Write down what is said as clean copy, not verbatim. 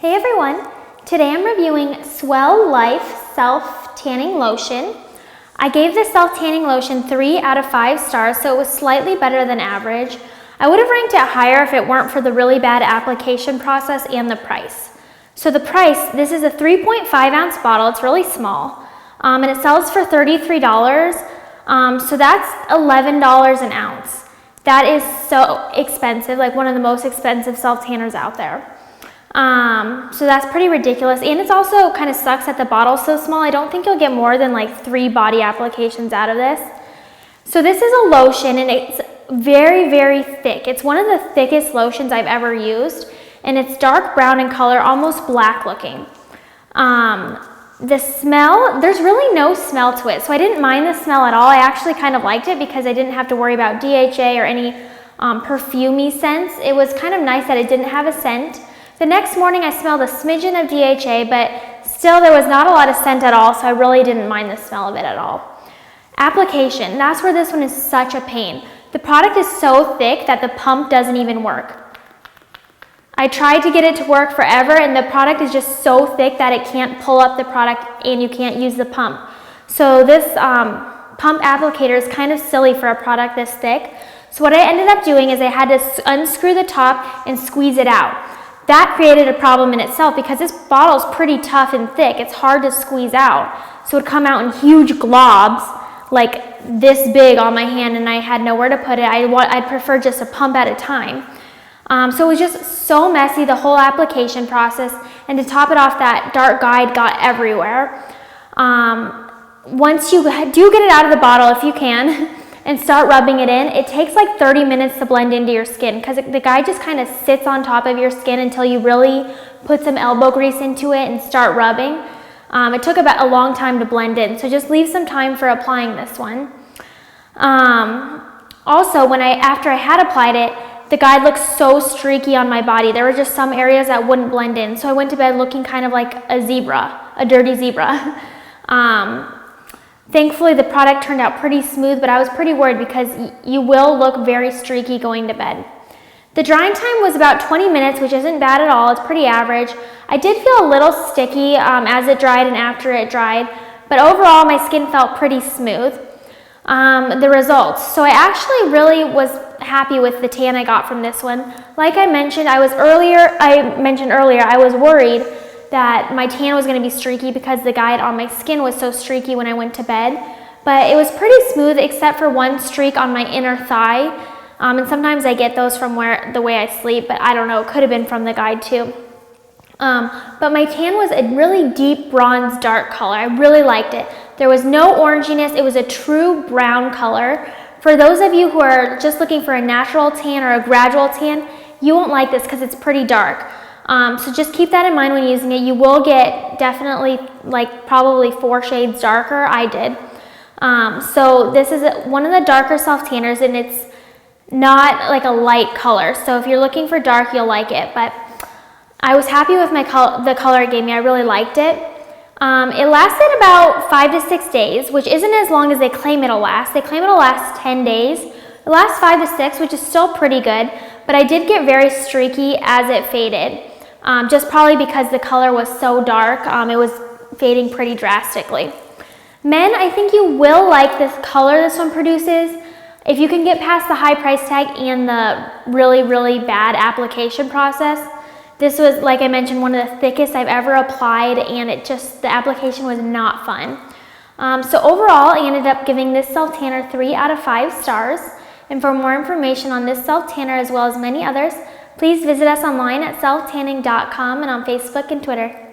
Hey everyone, today I'm reviewing Swell Life Self Tanning Lotion. I gave the Self Tanning Lotion 3 out of 5 stars, so it was slightly better than average. I would have ranked it higher if it weren't for the really bad application process and the price. So the price, this is a 3.5 ounce bottle, it's really small, and it sells for $33, so that's $11 an ounce. That is so expensive, like one of the most expensive self-tanners out there. So that's pretty ridiculous, and it's also kind of sucks that the bottle's so small. I don't think you'll get more than like 3 body applications out of this. So this is a lotion, and it's very, very thick. It's one of the thickest lotions I've ever used, and it's dark brown in color, almost black looking. The smell, there's really no smell to it, so I didn't mind the smell at all. I actually kind of liked it because I didn't have to worry about DHA or any perfumey scents. It was kind of nice that it didn't have a scent. The next morning I smelled a smidgen of DHA, but still there was not a lot of scent at all, so I really didn't mind the smell of it at all. Application, that's where this one is such a pain. The product is so thick that the pump doesn't even work. I tried to get it to work forever, and the product is just so thick that it can't pull up the product and you can't use the pump. So this pump applicator is kind of silly for a product this thick. So what I ended up doing is I had to unscrew the top and squeeze it out. That created a problem in itself because this bottle is pretty tough and thick. It's hard to squeeze out. So it would come out in huge globs, like this big on my hand, and I had nowhere to put it. I'd prefer just a pump at a time. So it was just so messy, the whole application process, and to top it off, that dark guide got everywhere. Once you do get it out of the bottle, if you can, and start rubbing it in, it takes like 30 minutes to blend into your skin because the guide just kind of sits on top of your skin until you really put some elbow grease into it and start rubbing. It took about a long time to blend in, so just leave some time for applying this one. Also, after I had applied it, the guide looked so streaky on my body. There were just some areas that wouldn't blend in, so I went to bed looking kind of like a zebra, a dirty zebra. Thankfully, the product turned out pretty smooth, but I was pretty worried because you will look very streaky going to bed. The drying time was about 20 minutes, which isn't bad at all. It's pretty average. I did feel a little sticky as it dried and after it dried, but overall, my skin felt pretty smooth. The results. So I actually really was happy with the tan I got from this one. Like I mentioned earlier, I was worried that my tan was going to be streaky because the guide on my skin was so streaky when I went to bed. But it was pretty smooth except for one streak on my inner thigh. And sometimes I get those from the way I sleep, but I don't know, it could have been from the guide too. But my tan was a really deep bronze dark color. I really liked it. There was no oranginess. It was a true brown color. For those of you who are just looking for a natural tan or a gradual tan, you won't like this because it's pretty dark. So just keep that in mind when using it. You will get definitely like probably 4 shades darker. I did. So this is one of the darker self-tanners, and it's not like a light color. So if you're looking for dark, you'll like it. But I was happy with the color it gave me. I really liked it. It lasted about 5 to 6 days, which isn't as long as they claim it'll last. They claim it'll last 10 days. It lasts 5 to 6, which is still pretty good. But I did get very streaky as it faded. Just probably because the color was so dark, it was fading pretty drastically. Men, I think you will like this color this one produces. If you can get past the high price tag and the really, really bad application process. This was, like I mentioned, one of the thickest I've ever applied, and the application was not fun. So overall, I ended up giving this self-tanner 3 out of 5 stars. And for more information on this self-tanner as well as many others, please visit us online at SelfTanning.com and on Facebook and Twitter.